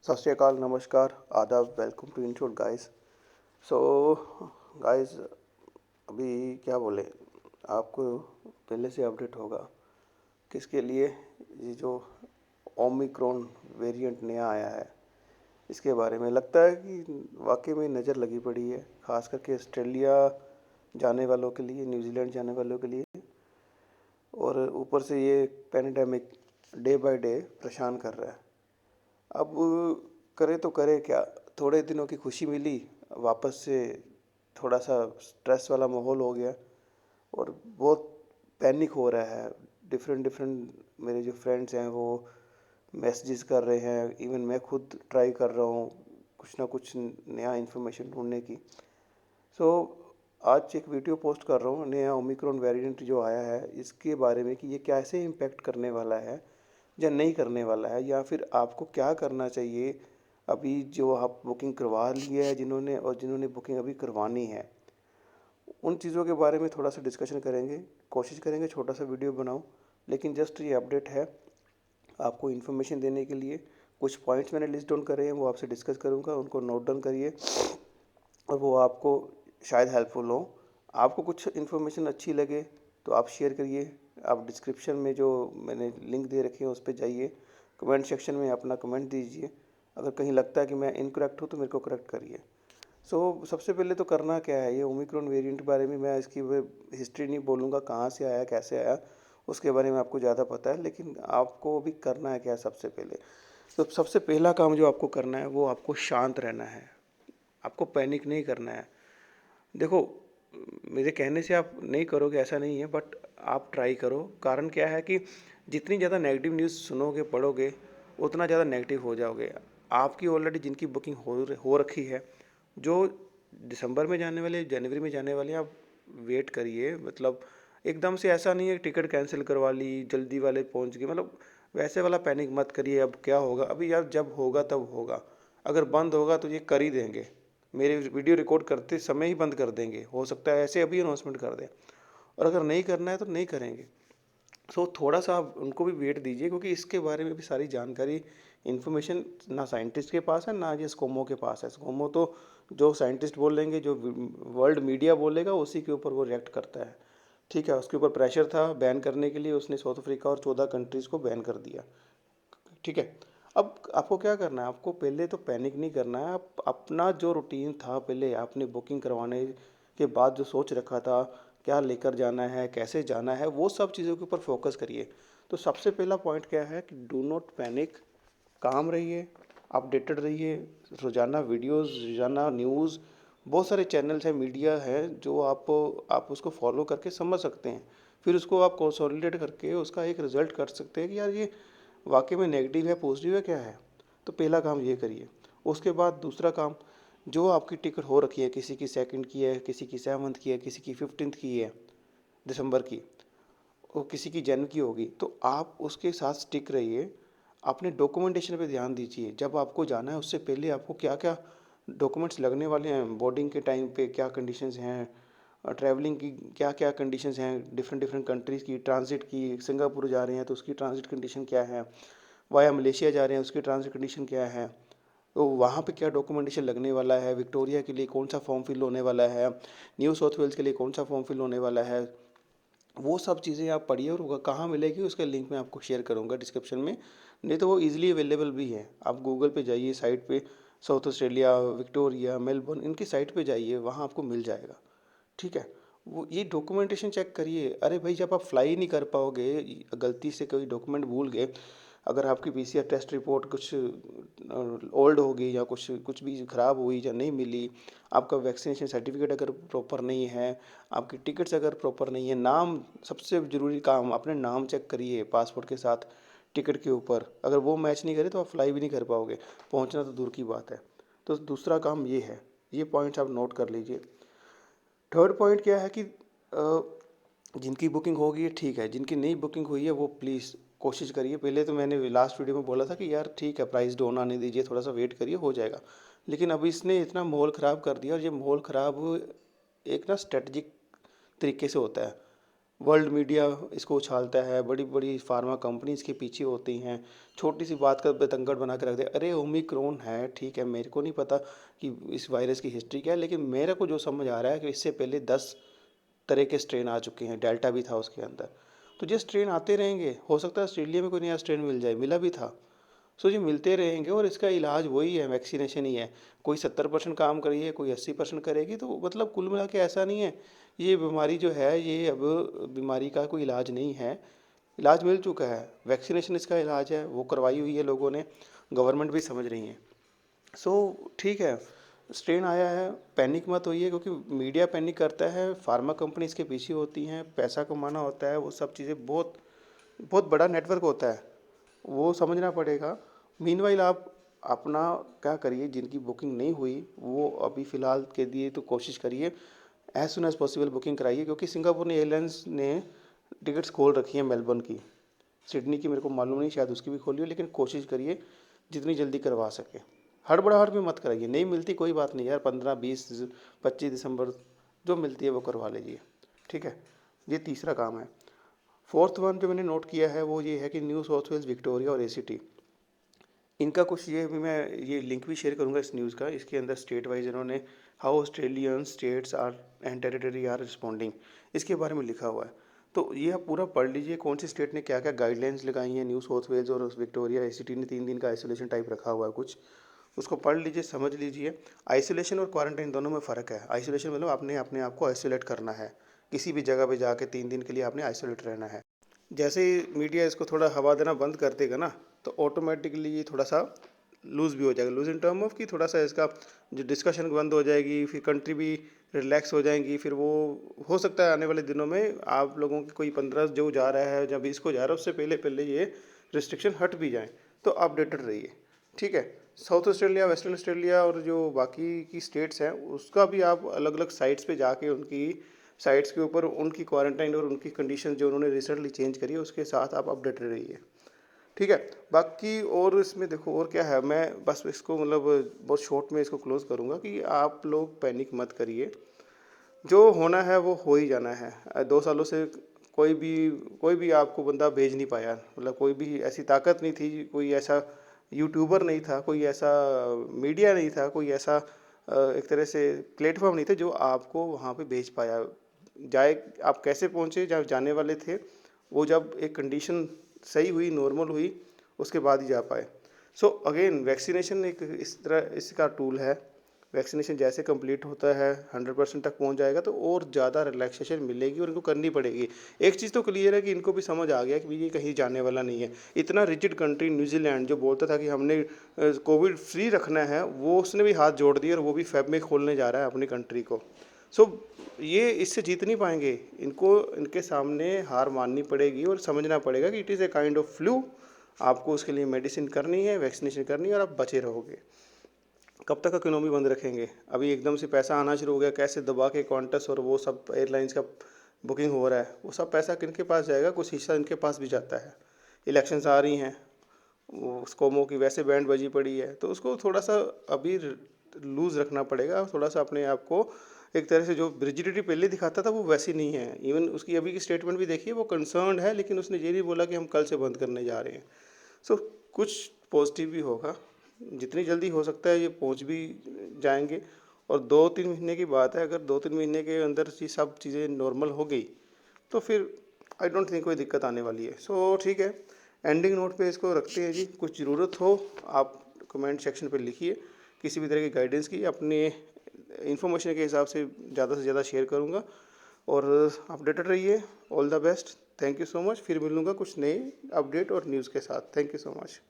सत श्री अकाल, नमस्कार, आदाब, welcome to in short guys. So guys, अभी क्या बोले आपको, पहले से अपडेट होगा किसके लिए, ये जो ओमिक्रॉन वेरिएंट नया आया है इसके बारे में लगता है कि वाकई में नज़र लगी पड़ी है, ख़ास करके ऑस्ट्रेलिया जाने वालों के लिए, न्यूजीलैंड जाने वालों के लिए। और ऊपर से ये पैंडेमिक डे बाय डे परेशान कर रहा है। अब करे तो करे क्या, थोड़े दिनों की खुशी मिली, वापस से थोड़ा सा स्ट्रेस वाला माहौल हो गया और बहुत पैनिक हो रहा है। डिफरेंट डिफरेंट मेरे जो फ्रेंड्स हैं वो मैसेजेस कर रहे हैं, इवन मैं खुद ट्राई कर रहा हूँ कुछ ना कुछ नया इन्फॉर्मेशन ढूंढने की। सो आज एक वीडियो पोस्ट कर रहा हूँ नया ओमिक्रॉन वेरिएंट जो आया है इसके बारे में कि ये कैसे इम्पेक्ट करने वाला है या नहीं करने वाला है, या फिर आपको क्या करना चाहिए अभी जो आप बुकिंग करवा ली है जिन्होंने, और जिन्होंने बुकिंग अभी करवानी है। उन चीज़ों के बारे में थोड़ा सा डिस्कशन करेंगे, कोशिश करेंगे छोटा सा वीडियो बनाऊं, लेकिन जस्ट ये अपडेट है आपको इन्फॉर्मेशन देने के लिए। कुछ पॉइंट्स मैंने लिस्ट डाउन करे हैं, वो आपसे डिस्कस करूँगा, उनको नोट डाउन करिए और वो आपको शायद हेल्पफुल हो। आपको कुछ इन्फॉर्मेशन अच्छी लगे तो आप शेयर करिए। आप डिस्क्रिप्शन में जो मैंने लिंक दे रखे हैं उस पर जाइए, कमेंट सेक्शन में अपना कमेंट दीजिए। अगर कहीं लगता है कि मैं इनकरेक्ट हूँ तो मेरे को करेक्ट करिए। सबसे पहले तो करना क्या है, ये ओमिक्रॉन वेरिएंट के बारे में मैं इसकी हिस्ट्री नहीं बोलूँगा, कहाँ से आया कैसे आया उसके बारे में आपको ज़्यादा पता है, लेकिन आपको अभी करना है क्या सबसे पहले। तो सबसे पहला काम जो आपको करना है वो आपको शांत रहना है, आपको पैनिक नहीं करना है। देखो, मेरे कहने से आप नहीं करोगे ऐसा नहीं है, बट आप ट्राई करो। कारण क्या है कि जितनी ज़्यादा नेगेटिव न्यूज़ सुनोगे पढ़ोगे उतना ज़्यादा नेगेटिव हो जाओगे। आपकी ऑलरेडी जिनकी बुकिंग हो रखी है, जो दिसंबर में जाने वाले, जनवरी में जाने वाले, आप वेट करिए। मतलब एकदम से ऐसा नहीं है टिकट कैंसिल करवा ली, जल्दी वाले पहुंच गए, मतलब वैसे वाला पैनिक मत करिए। अब क्या होगा, अभी यार जब होगा तब होगा। अगर बंद होगा तो ये कर ही देंगे, मेरे वीडियो रिकॉर्ड करते समय ही बंद कर देंगे, हो सकता है ऐसे अभी अनाउंसमेंट कर दें। और अगर नहीं करना है तो नहीं करेंगे। थोड़ा सा आप उनको भी वेट दीजिए, क्योंकि इसके बारे में भी सारी जानकारी, इन्फॉर्मेशन ना साइंटिस्ट के पास है ना ये स्कोमो के पास है। स्कोमो तो जो साइंटिस्ट बोलेंगे, जो वर्ल्ड मीडिया बोलेगा उसी के ऊपर वो रिएक्ट करता है। ठीक है, उसके ऊपर प्रेशर था बैन करने के लिए, उसने साउथ अफ्रीका और 14 कंट्रीज़ को बैन कर दिया। ठीक है, अब आपको क्या करना है, आपको पहले तो पैनिक नहीं करना है। आप अपना जो रूटीन था पहले आपने बुकिंग करवाने के बाद जो सोच रखा था, क्या लेकर जाना है, कैसे जाना है, वो सब चीज़ों के ऊपर फोकस करिए। तो सबसे पहला पॉइंट क्या है कि डू नॉट पैनिक, काम रहिए, अपडेटेड रहिए। रोज़ाना वीडियोस, रोज़ाना न्यूज़, बहुत सारे चैनल्स हैं, मीडिया है जो आप उसको फॉलो करके समझ सकते हैं। फिर उसको आप कंसोलिडेट करके उसका एक रिज़ल्ट कर सकते हैं कि यार ये वाकई में नेगेटिव है पॉजिटिव है क्या है। तो पहला काम ये करिए। उसके बाद दूसरा काम, जो आपकी टिकट हो रखी है, किसी की सेकंड की है, किसी की 7th की है, किसी की 15th की है दिसंबर की, और किसी की जन की होगी, तो आप उसके साथ स्टिक रहिए। अपने डॉक्यूमेंटेशन पे ध्यान दीजिए। जब आपको जाना है उससे पहले आपको क्या क्या डॉक्यूमेंट्स लगने वाले हैं, बोर्डिंग के टाइम पे क्या कंडीशंस हैं, ट्रैवलिंग की क्या क्या कंडीशंस हैं, डिफरेंट डिफरेंट कंट्रीज़ की, ट्रांजिट की, सिंगापुर जा रहे हैं तो उसकी ट्रांजिट कंडीशन क्या है, वाया मलेशिया जा रहे हैं उसकी ट्रांजिट कंडीशन क्या है, तो वहाँ पे क्या डॉक्यूमेंटेशन लगने वाला है, विक्टोरिया के लिए कौन सा फॉर्म फिल होने वाला है, न्यू साउथ वेल्स के लिए कौन सा फॉर्म फिल होने वाला है। वो सब चीज़ें आप पढ़िए, और वो कहाँ मिलेगी उसका लिंक मैं आपको शेयर करूँगा डिस्क्रिप्शन में। नहीं तो वो ईजिली अवेलेबल भी है, आप गूगल पे जाइए, साइट पे साउथ ऑस्ट्रेलिया, विक्टोरिया, मेलबर्न, इनकी साइट पे जाइए, वहाँ आपको मिल जाएगा। ठीक है, वो ये डॉक्यूमेंटेशन चेक करिए। अरे भाई, जब आप फ्लाई नहीं कर पाओगे, गलती से कोई डॉक्यूमेंट भूल गए, अगर आपकी पीसीआर टेस्ट रिपोर्ट कुछ ओल्ड होगी या कुछ कुछ भी ख़राब हुई या नहीं मिली, आपका वैक्सीनेशन सर्टिफिकेट अगर प्रॉपर नहीं है, आपकी टिकट्स अगर प्रॉपर नहीं है, नाम सबसे ज़रूरी काम, अपने नाम चेक करिए पासपोर्ट के साथ टिकट के ऊपर। अगर वो मैच नहीं करे तो आप फ्लाई भी नहीं कर पाओगे, पहुंचना तो दूर की बात है। तो दूसरा काम ये है, ये पॉइंट्स आप नोट कर लीजिए। थर्ड पॉइंट क्या है कि जिनकी बुकिंग होगी ठीक है, जिनकी नहीं बुकिंग हुई है वो प्लीज़ कोशिश करिए। पहले तो मैंने लास्ट वीडियो में बोला था कि यार ठीक है, प्राइस डाउन आने दीजिए, थोड़ा सा वेट करिए, हो जाएगा। लेकिन अभी इसने इतना माहौल ख़राब कर दिया, और ये माहौल ख़राब एक ना स्ट्रेटजिक तरीके से होता है। वर्ल्ड मीडिया इसको उछालता है, बड़ी बड़ी फार्मा कंपनीज के पीछे होती हैं, छोटी सी बात का बतंगड़ बना के रख दे। अरे ओमिक्रॉन है, ठीक है, मेरे को नहीं पता कि इस वायरस की हिस्ट्री क्या है, लेकिन मेरे को जो समझ आ रहा है कि इससे पहले 10 तरह के स्ट्रेन आ चुके हैं, डेल्टा भी था उसके अंदर। तो ये स्ट्रेन आते रहेंगे, हो सकता है ऑस्ट्रेलिया में कोई नया स्ट्रेन मिल जाए, मिला भी था। सो ये मिलते रहेंगे और इसका इलाज वही है, वैक्सीनेशन ही है। कोई 70% काम करिए, कोई 80% करेगी, तो मतलब कुल मिला के ऐसा नहीं है ये बीमारी जो है ये अब बीमारी का कोई इलाज नहीं है, इलाज मिल चुका है। वैक्सीनेशन इसका इलाज है, वो करवाई हुई है लोगों ने, गवर्नमेंट भी समझ रही है। सो ठीक है, स्ट्रेन आया है, पैनिक मत होइए, क्योंकि मीडिया पैनिक करता है, फार्मा कंपनी इसके पीछे होती हैं, पैसा कमाना होता है, वो सब चीज़ें बहुत बहुत बड़ा नेटवर्क होता है, वो समझना पड़ेगा। मीनवाइल आप अपना क्या करिए, जिनकी बुकिंग नहीं हुई वो अभी फ़िलहाल के लिए तो कोशिश करिए as soon as possible booking कराइए, क्योंकि सिंगापुर एयरलाइंस ने टिकट्स खोल रखी हैं मेलबर्न की। सिडनी की मेरे को मालूम नहीं, शायद उसकी भी खोली हो, लेकिन कोशिश करिए जितनी जल्दी करवा सके। हड़बड़ाहट में मत कराइए, नहीं मिलती कोई बात नहीं यार, 15 20 25 दिसंबर जो मिलती है वो करवा लीजिए, ठीक है। ये तीसरा काम है। फोर्थ वन जो मैंने नोट किया है वो ये है कि न्यू साउथ वेल्स, विक्टोरिया और एसीटी, इनका कुछ ये भी मैं ये लिंक भी शेयर करूंगा इस न्यूज़ का। इसके अंदर स्टेट वाइज इन्होंने how Australian states are and territory are responding, इसके बारे में लिखा हुआ है। तो ये आप पूरा पढ़ लीजिए कौन सी स्टेट ने क्या क्या गाइडलाइंस लगाई हैं। न्यू साउथ वेल्स और विक्टोरिया, एसीटी ने 3 दिन का आइसोलेशन टाइप रखा हुआ है कुछ, उसको पढ़ लीजिए, समझ लीजिए। आइसोलेशन और क्वारंटाइन दोनों में फ़र्क है। आइसोलेशन मतलब आपने अपने आप को आइसोलेट करना है, किसी भी जगह पे जाके 3 दिन के लिए आपने आइसोलेट रहना है। जैसे ही मीडिया इसको थोड़ा हवा देना बंद कर देगा ना, तो ऑटोमेटिकली ये थोड़ा सा लूज़ भी हो जाएगा, लूज़ इन टर्म ऑफ कि थोड़ा सा इसका जो डिस्कशन बंद हो जाएगी, फिर कंट्री भी रिलैक्स हो जाएंगी। फिर वो हो सकता है आने वाले दिनों में आप लोगों की कोई 15 जो जा रहा है या 20 को जा रहा है उससे पहले पहले ये रिस्ट्रिक्शन हट भी जाए, तो अपडेटेड रहिए, ठीक है। साउथ ऑस्ट्रेलिया, वेस्टर्न ऑस्ट्रेलिया और जो बाकी की स्टेट्स हैं उसका भी आप अलग अलग साइट्स पे जाके उनकी साइट्स के ऊपर उनकी क्वारंटाइन और उनकी कंडीशन जो उन्होंने रिसेंटली चेंज करी है उसके साथ आप अपडेटेड रहिए, ठीक है। बाकी और इसमें देखो और क्या है, मैं बस इसको मतलब बहुत शॉर्ट में इसको क्लोज करूँगा कि आप लोग पैनिक मत करिए, जो होना है वो हो ही जाना है। 2 सालों से कोई भी आपको बंदा भेज नहीं पाया, मतलब कोई भी ऐसी ताकत नहीं थी, कोई ऐसा यूट्यूबर नहीं था, कोई ऐसा मीडिया नहीं था, कोई ऐसा एक तरह से प्लेटफॉर्म नहीं था जो आपको वहाँ पे भेज पाया। जाए आप कैसे पहुँचे, जब जाने वाले थे वो जब एक कंडीशन सही हुई, नॉर्मल हुई, उसके बाद ही जा पाए। सो अगेन वैक्सीनेशन एक इस तरह इसका टूल है। वैक्सीनेशन जैसे कंप्लीट होता है 100% तक पहुंच जाएगा तो और ज़्यादा रिलैक्सेशन मिलेगी और इनको करनी पड़ेगी। एक चीज़ तो क्लियर है कि इनको भी समझ आ गया कि ये कहीं जाने वाला नहीं है। इतना रिजिड कंट्री न्यूजीलैंड जो बोलता था कि हमने कोविड फ्री रखना है, वो उसने भी हाथ जोड़ दिए और वो भी फेब में खोलने जा रहा है अपनी कंट्री को। सो ये इससे जीत नहीं पाएंगे, इनको इनके सामने हार माननी पड़ेगी और समझना पड़ेगा कि it is a kind of flu. आपको उसके लिए मेडिसिन करनी है, वैक्सीनेशन करनी है और आप बचे रहोगे। कब तक इकोनॉमी बंद रखेंगे? अभी एकदम से पैसा आना शुरू हो गया, कैसे दबा के क्वांटस और वो सब एयरलाइंस का बुकिंग हो रहा है, वो सब पैसा किन के पास जाएगा? कुछ हिस्सा इनके पास भी जाता है। इलेक्शंस आ रही हैं, वो स्कोमो की वैसे बैंड बजी पड़ी है, तो उसको थोड़ा सा अभी लूज़ रखना पड़ेगा, थोड़ा सा अपने आप को एक तरह से जो रिजिडिटी पहले दिखाता था वो वैसी नहीं है। इवन उसकी अभी की स्टेटमेंट भी देखिए, वो कंसर्न्ड है, लेकिन उसने ये नहीं बोला कि हम कल से बंद करने जा रहे हैं। सो कुछ पॉजिटिव भी होगा, जितनी जल्दी हो सकता है ये पहुंच भी जाएंगे। और 2-3 महीने की बात है, अगर 2-3 महीने के अंदर ये सब चीज़ें नॉर्मल हो गई तो फिर आई डोंट थिंक कोई दिक्कत आने वाली है। सो ठीक है, एंडिंग नोट पे इसको रखते हैं जी। कुछ ज़रूरत हो आप कमेंट सेक्शन पे लिखिए, किसी भी तरह की गाइडेंस की, अपने इन्फॉर्मेशन के हिसाब से ज़्यादा शेयर करूँगा और अपडेटेड रहिए। All the best, thank you so much. फिर मिलूँगा कुछ नए अपडेट और न्यूज़ के साथ। Thank you so much.